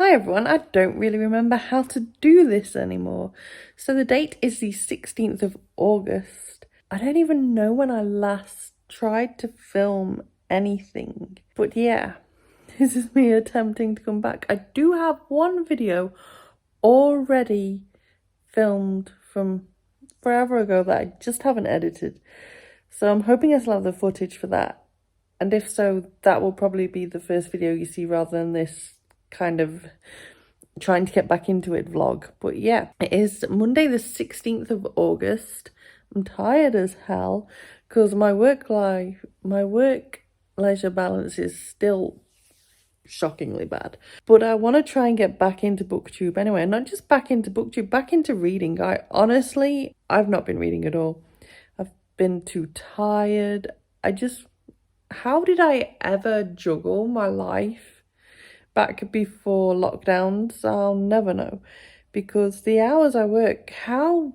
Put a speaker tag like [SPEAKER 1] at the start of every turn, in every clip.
[SPEAKER 1] Hi everyone, I don't really remember how to do this anymore. So the date is the 16th of August. I don't even know when I last tried to film anything. But yeah, this is me attempting to come back. I do have one video already filmed from forever ago that I just haven't edited. So I'm hoping I still have the footage for that. And if so, that will probably be the first video you see rather than this kind of trying to get back into it vlog. But yeah, it is Monday the 16th of August. I'm tired as hell because my work leisure balance is still shockingly bad. But I want to try and get back into Booktube anyway, and not just back into Booktube, back into reading. I've not been reading at all. I've been too tired. How did I ever juggle my life back before lockdowns? I'll never know, because the hours I work, I'm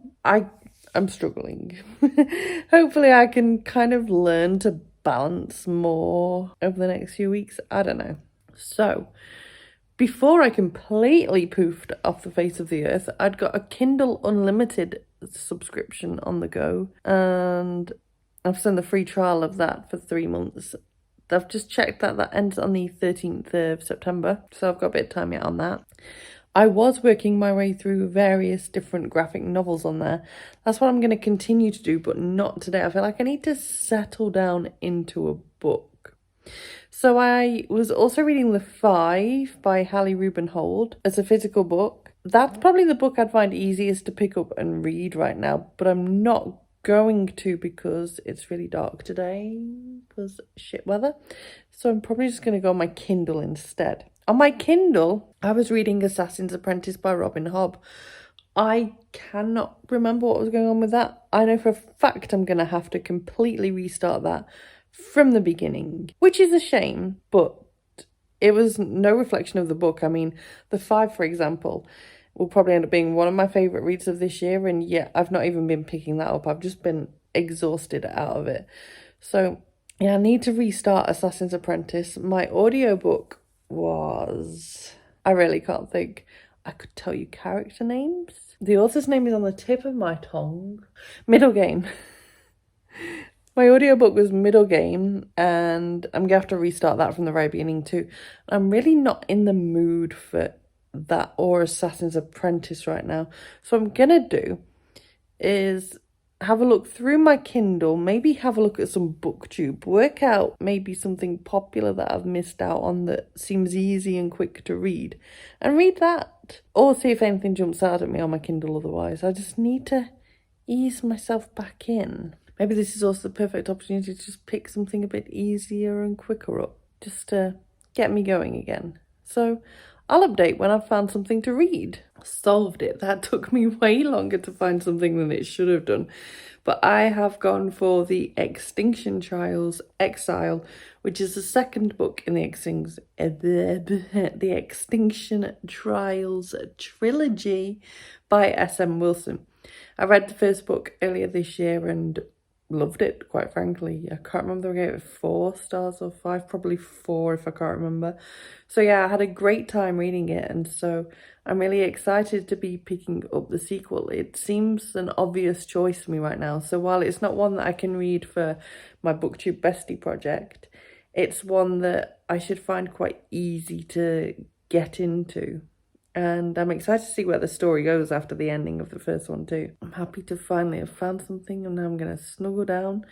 [SPEAKER 1] struggling. Hopefully I can kind of learn to balance more over the next few weeks. I don't know. So before I completely poofed off the face of the earth, I'd got a Kindle Unlimited subscription on the go, and I've done the free trial of that for 3 months. I've just checked that ends on the 13th of September, so I've got a bit of time yet on that. I was working my way through various different graphic novels on there. That's what I'm going to continue to do, but not today. I feel like I need to settle down into a book. So I was also reading The Five by Hallie Rubenhold as a physical book. That's probably the book I'd find easiest to pick up and read right now, but I'm not going to because it's really dark today because shit weather. So I'm probably just going to go on my Kindle instead. On my Kindle, I was reading Assassin's Apprentice by Robin Hobb. I cannot remember what was going on with that. I know for a fact I'm going to have to completely restart that from the beginning, which is a shame, but it was no reflection of the book. I mean, The Five, for example, will probably end up being one of my favourite reads of this year, and yet I've not even been picking that up. I've just been exhausted out of it. So yeah, I need to restart Assassin's Apprentice. My audiobook was... I really can't think. I could tell you character names. The author's name is on the tip of my tongue. Middle Game. My audiobook was Middle Game, and I'm going to have to restart that from the very beginning too. I'm really not in the mood for that or Assassin's Apprentice right now. So what I'm going to do is have a look through my Kindle, maybe have a look at some Booktube, work out maybe something popular that I've missed out on that seems easy and quick to read, and read that. Or see if anything jumps out at me on my Kindle otherwise. I just need to ease myself back in. Maybe this is also the perfect opportunity to just pick something a bit easier and quicker up, just to get me going again. So I'll update when I've found something to read. Solved it. That took me way longer to find something than it should have done. But I have gone for the Extinction Trials Exile, which is the second book in the Extinction Trials trilogy by S.M. Wilson. I read the first book earlier this year and loved it, quite frankly. I can't remember if I gave it 4 stars or 5, probably 4 if I can't remember. So yeah, I had a great time reading it, and so I'm really excited to be picking up the sequel. It seems an obvious choice for me right now. So while it's not one that I can read for my Booktube Bestie project, it's one that I should find quite easy to get into. And I'm excited to see where the story goes after the ending of the first one too. I'm happy to finally have found something, and now I'm going to snuggle down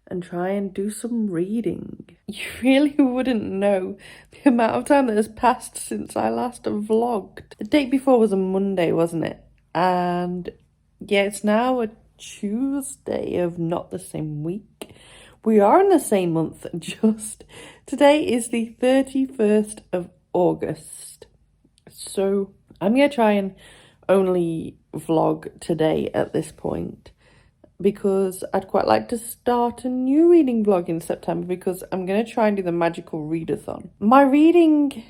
[SPEAKER 1] and try and do some reading. You really wouldn't know the amount of time that has passed since I last vlogged. The day before was a Monday, wasn't it? And yeah, it's now a Tuesday of not the same week. We are in the same month, just. Today is the 31st of August. So I'm going to try and only vlog today at this point, because I'd quite like to start a new reading vlog in September, because I'm going to try and do the magical readathon. My reading,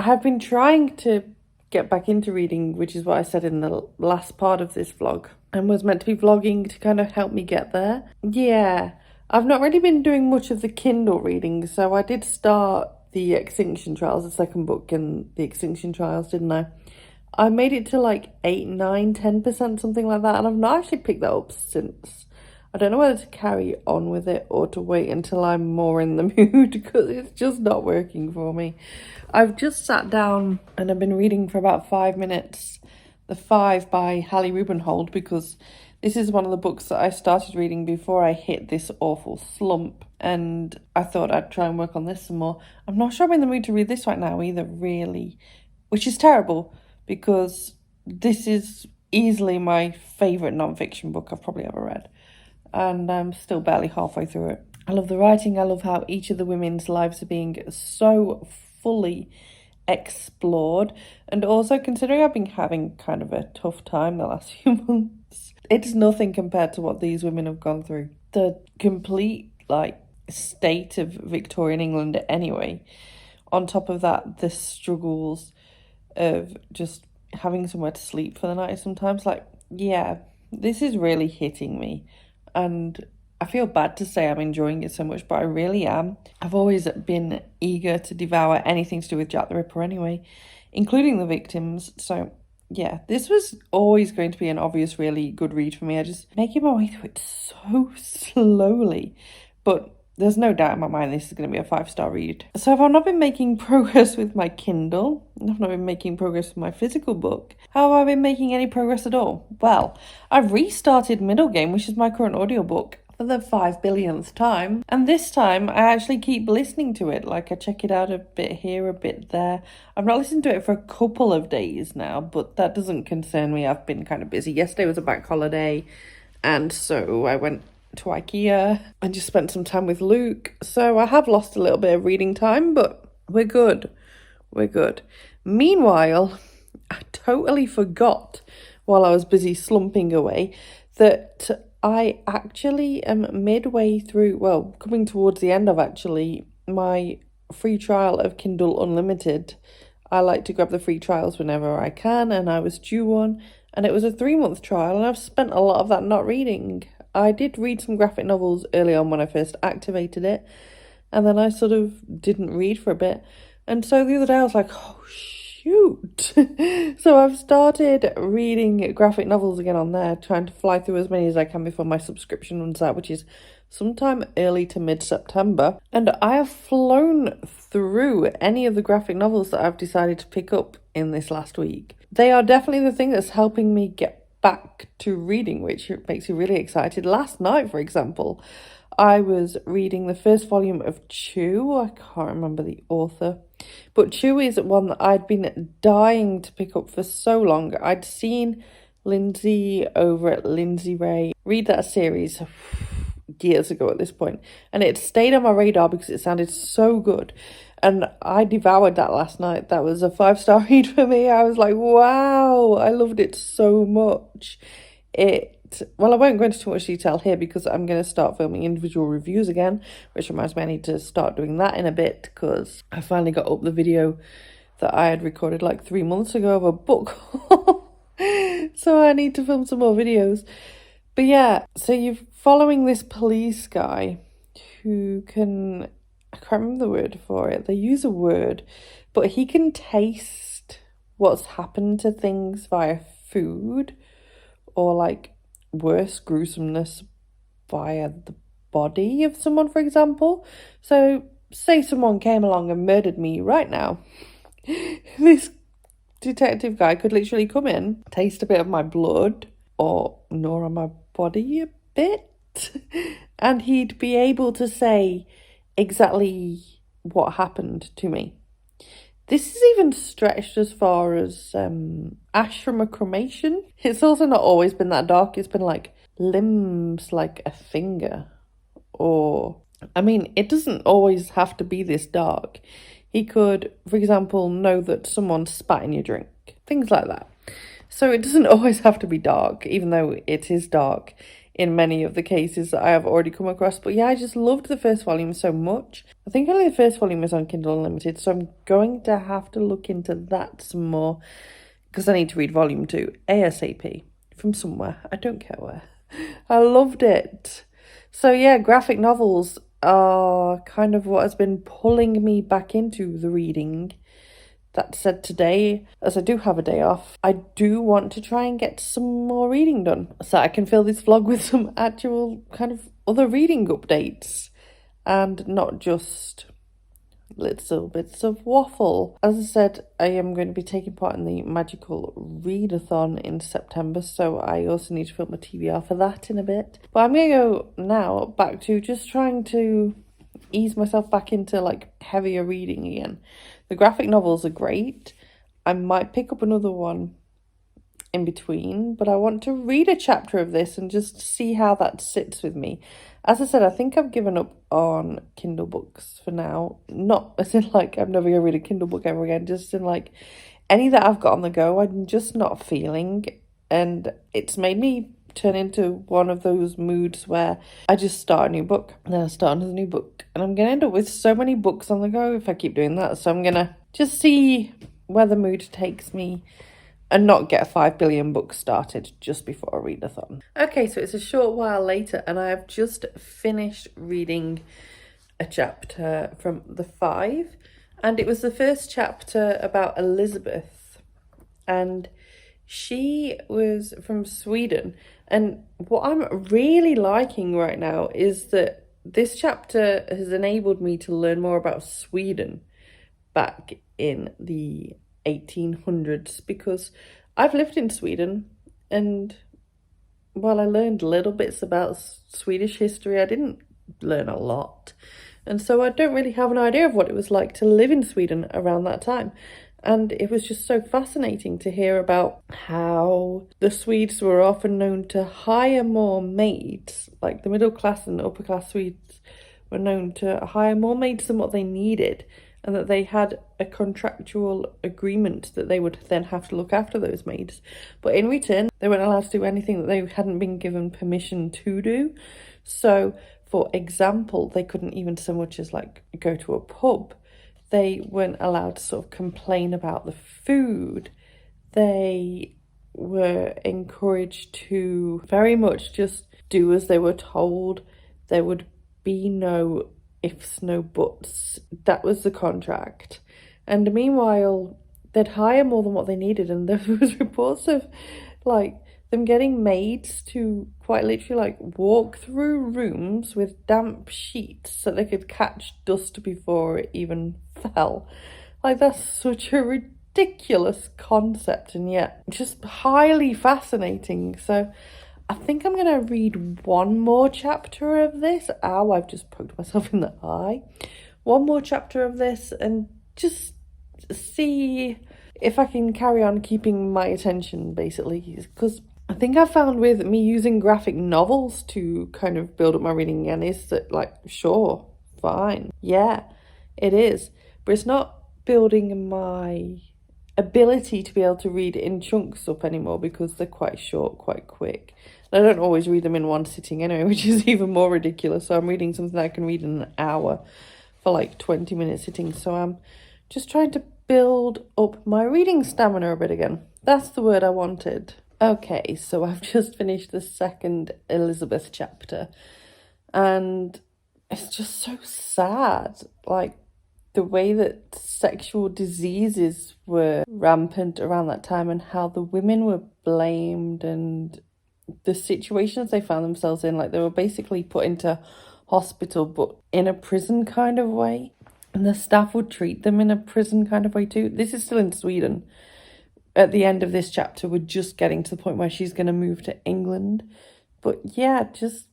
[SPEAKER 1] I have been trying to get back into reading, which is what I said in the last part of this vlog, and was meant to be vlogging to kind of help me get there. Yeah, I've not really been doing much of the Kindle reading, so I did start the Extinction Trials, the second book in the Extinction Trials, didn't I? I made it to like 8, 9, 10%, something like that, and I've not actually picked that up since. I don't know whether to carry on with it or to wait until I'm more in the mood, because it's just not working for me. I've just sat down and I've been reading for about 5 minutes The Five by Hallie Rubenhold, because this is one of the books that I started reading before I hit this awful slump, and I thought I'd try and work on this some more. I'm not sure I'm in the mood to read this right now either, really, which is terrible, because this is easily my favourite non-fiction book I've probably ever read, and I'm still barely halfway through it. I love the writing. I love how each of the women's lives are being so fully explored, and also considering I've been having kind of a tough time the last few months, it's nothing compared to what these women have gone through. The complete state of Victorian England anyway. On top of that, the struggles of just having somewhere to sleep for the night sometimes. Yeah, this is really hitting me, and I feel bad to say I'm enjoying it so much, but I really am. I've always been eager to devour anything to do with Jack the Ripper anyway, including the victims. So yeah, this was always going to be an obvious, really good read for me. I just making my way through it so slowly, but there's no doubt in my mind this is going to be a 5-star read. So if I've not been making progress with my Kindle, I've not been making progress with my physical book, how have I been making any progress at all? Well, I've restarted Middle Game, which is my current audiobook, for the 5 billionth time, and this time I actually keep listening to it. I check it out a bit here, a bit there. I've not listened to it for a couple of days now, but that doesn't concern me. I've been kind of busy. Yesterday was a bank holiday, and so I went to IKEA and just spent some time with Luke, so I have lost a little bit of reading time, but we're good. Meanwhile, I totally forgot, while I was busy slumping away, that I actually am midway through, well, coming towards the end of actually my free trial of Kindle Unlimited. I like to grab the free trials whenever I can, and I was due one, and it was a 3-month trial, and I've spent a lot of that not reading. I did read some graphic novels early on when I first activated it, and then I sort of didn't read for a bit. And so the other day I was like, oh, shoot. So I've started reading graphic novels again on there, trying to fly through as many as I can before my subscription runs out, which is sometime early to mid-September. And I have flown through any of the graphic novels that I've decided to pick up in this last week. They are definitely the thing that's helping me get back to reading, which makes me really excited. Last night, for example, I was reading the first volume of Chew. I can't remember the author, but Chew is one that I'd been dying to pick up for so long. I'd seen Lindsay over at Lindsay Ray read that series years ago at this point, and it stayed on my radar because it sounded so good. And I devoured that last night. That was a 5-star read for me. I was like, wow, I loved it so much. Well, I won't go into too much detail here because I'm going to start filming individual reviews again, which reminds me I need to start doing that in a bit, because I finally got up the video that I had recorded 3 months ago of a book haul. So I need to film some more videos. But yeah, so you're following this police guy who can, I can't remember the word for it. They use a word, but he can taste what's happened to things via food, or worse gruesomeness via the body of someone, for example. So say someone came along and murdered me right now. This detective guy could literally come in, taste a bit of my blood, or gnaw on my body a bit, and he'd be able to say exactly what happened to me. This is even stretched as far as ash from a cremation. It's also not always been that dark. It's been limbs, like a finger. Or, I mean, it doesn't always have to be this dark. He could, for example, know that someone spat in your drink. Things like that. So it doesn't always have to be dark, even though it is dark in many of the cases that I have already come across. But yeah, I just loved the first volume so much. I think only the first volume is on Kindle Unlimited, so I'm going to have to look into that some more, because I need to read volume 2 ASAP from somewhere. I don't care where. I loved it. So yeah, graphic novels are kind of what has been pulling me back into the reading. That said, today, as I do have a day off, I do want to try and get some more reading done so I can fill this vlog with some actual kind of other reading updates and not just little bits of waffle. As I said, I am going to be taking part in the magical readathon in September, so I also need to film a TBR for that in a bit. But I'm going to go now back to just trying to ease myself back into like heavier reading again. The graphic novels are great. I might pick up another one in between, but I want to read a chapter of this and just see how that sits with me. As I said, I think I've given up on Kindle books for now. Not as in like I'm never going to read a Kindle book ever again, just in like any that I've got on the go, I'm just not feeling. And it's made me turn into one of those moods where I just start a new book, and then I start another new book, and I'm going to end up with so many books on the go if I keep doing that. So I'm going to just see where the mood takes me and not get 5 billion books started just before a readathon. Okay, so it's a short while later, and I have just finished reading a chapter from The Five, and it was the first chapter about Elizabeth, and she was from Sweden. And what I'm really liking right now is that this chapter has enabled me to learn more about Sweden back in the 1800s, because I've lived in Sweden, and while I learned little bits about Swedish history, I didn't learn a lot. And so I don't really have an idea of what it was like to live in Sweden around that time. And it was just so fascinating to hear about how the Swedes were often known to hire more maids, like the middle class and upper class Swedes were known to hire more maids than what they needed, and that they had a contractual agreement that they would then have to look after those maids. But in return, they weren't allowed to do anything that they hadn't been given permission to do. So, for example, they couldn't even so much as like go to a pub. They weren't allowed to sort of complain about the food. They were encouraged to very much just do as they were told. There would be no ifs, no buts. That was the contract. And meanwhile, they'd hire more than what they needed. And there was reports of like them getting maids to quite literally like walk through rooms with damp sheets so they could catch dust before it even fell. Like, that's such a ridiculous concept, and yet just highly fascinating. So I think I'm gonna read one more chapter of this. Ow, I've just poked myself in the eye. One more chapter of this and just see if I can carry on keeping my attention, basically, because I think I found with me using graphic novels to kind of build up my reading again is that, like, sure, fine, yeah, it is, but it's not building my ability to be able to read in chunks up anymore, because they're quite short, quite quick. And I don't always read them in one sitting anyway, which is even more ridiculous. So I'm reading something I can read in an hour for like 20-minute sittings. So I'm just trying to build up my reading stamina a bit again. That's the word I wanted. Okay, so I've just finished the second Elizabeth chapter, and it's just so sad. Like, the way that sexual diseases were rampant around that time, and how the women were blamed, and the situations they found themselves in. Like, they were basically put into hospital, but in a prison kind of way. And the staff would treat them in a prison kind of way too. This is still in Sweden. At the end of this chapter, we're just getting to the point where she's going to move to England. But yeah, just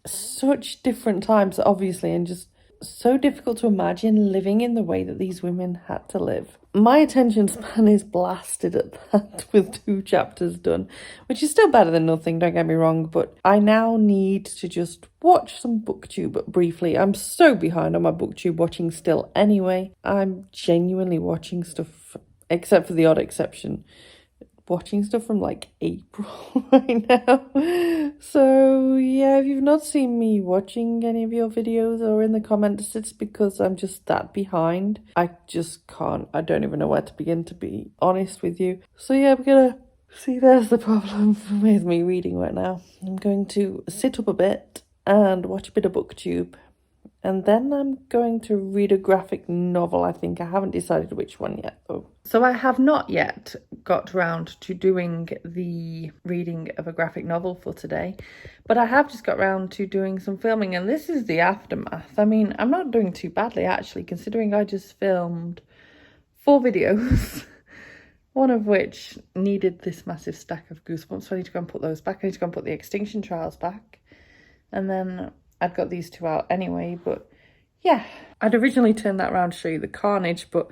[SPEAKER 1] such different times, obviously, and just so difficult to imagine living in the way that these women had to live. My attention span is blasted at that with 2 chapters done, which is still better than nothing, don't get me wrong, but I now need to just watch some Booktube briefly. I'm so behind on my Booktube watching still anyway. I'm genuinely watching stuff, except for the odd exception, watching stuff from like April right now. So yeah, if you've not seen me watching any of your videos or in the comments, it's because I'm just that behind. I just can't, I don't even know where to begin, to be honest with you. So yeah, I'm gonna see, there's the problem with me reading right now. I'm going to sit up a bit and watch a bit of Booktube And then I'm going to read a graphic novel, I think. I haven't decided which one yet, though. So I have not yet got round to doing the reading of a graphic novel for today, but I have just got round to doing some filming, and this is the aftermath. I mean, I'm not doing too badly, actually, considering I just filmed 4 videos, one of which needed this massive stack of Goosebumps, so I need to go and put those back. I need to go and put the Extinction Trials back, and then I'd got these 2 out anyway, but yeah. I'd originally turned that around to show you the Carnage, but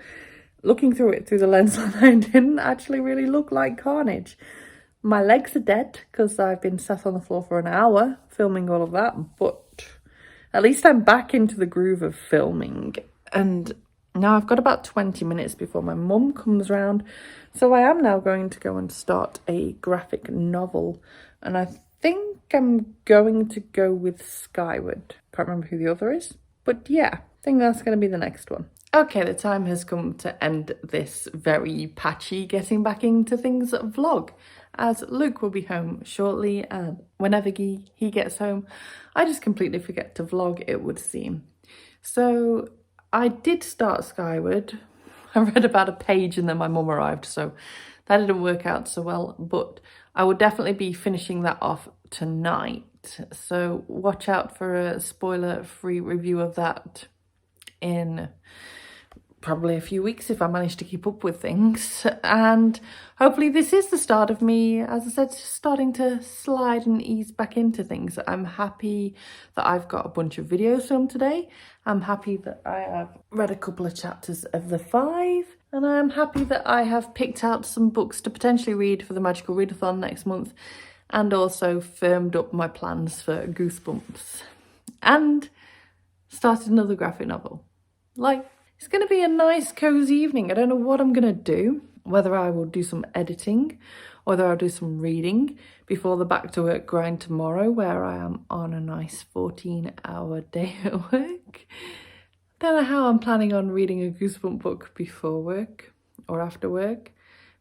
[SPEAKER 1] looking through it through the lens line didn't actually really look like Carnage. My legs are dead because I've been sat on the floor for an hour filming all of that, but at least I'm back into the groove of filming. And now I've got about 20 minutes before my mum comes round, so I am now going to go and start a graphic novel, and I think I'm going to go with Skyward. Can't remember who the author is, but yeah, I think that's going to be the next one. Okay, the time has come to end this very patchy getting back into things vlog, as Luke will be home shortly, and whenever he gets home, I just completely forget to vlog, it would seem. So I did start Skyward. I read about a page and then my mum arrived, so that didn't work out so well, but I will definitely be finishing that off tonight. So watch out for a spoiler-free review of that in probably a few weeks if I manage to keep up with things. And hopefully this is the start of me, as I said, starting to slide and ease back into things. I'm happy that I've got a bunch of videos filmed today. I'm happy that I have read a couple of chapters of The Five. And I'm happy that I have picked out some books to potentially read for the Magical Readathon next month. And also firmed up my plans for Goosebumps. And started another graphic novel. Like, it's going to be a nice cozy evening. I don't know what I'm going to do, whether I will do some editing or whether I'll do some reading before the back to work grind tomorrow, where I am on a nice 14-hour day at work. Don't know how I'm planning on reading a Goosebump book before work or after work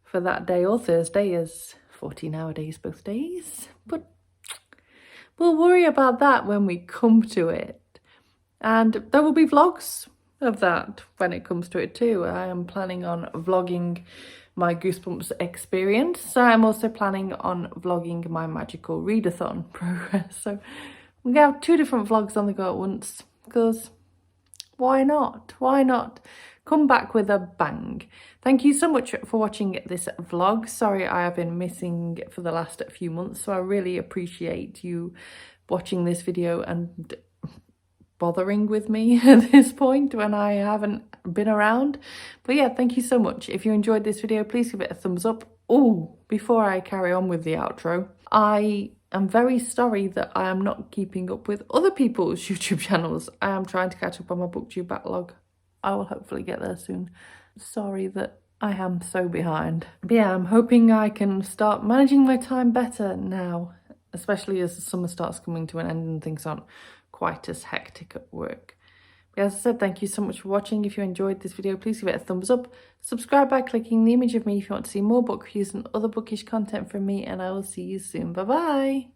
[SPEAKER 1] for that day, or Thursday, as 14-hour days both days, but we'll worry about that when we come to it. And there will be vlogs of that when it comes to it too. I am planning on vlogging my Goosebumps experience. So I'm also planning on vlogging my Magical Readathon progress. So we're going to have 2 different vlogs on the go at once, because why not? Why not come back with a bang? Thank you so much for watching this vlog. Sorry I have been missing for the last few months, so I really appreciate you watching this video and bothering with me at this point when I haven't been around. But yeah, thank you so much. If you enjoyed this video, please give it a thumbs up. Oh, before I carry on with the outro, I am very sorry that I am not keeping up with other people's YouTube channels. I am trying to catch up on my Booktube backlog. I will hopefully get there soon. Sorry that I am so behind. But yeah, I'm hoping I can start managing my time better now, especially as the summer starts coming to an end and things aren't quite as hectic at work. But as I said, thank you so much for watching. If you enjoyed this video, please give it a thumbs up. Subscribe by clicking the image of me if you want to see more book reviews and other bookish content from me, and I will see you soon. Bye bye.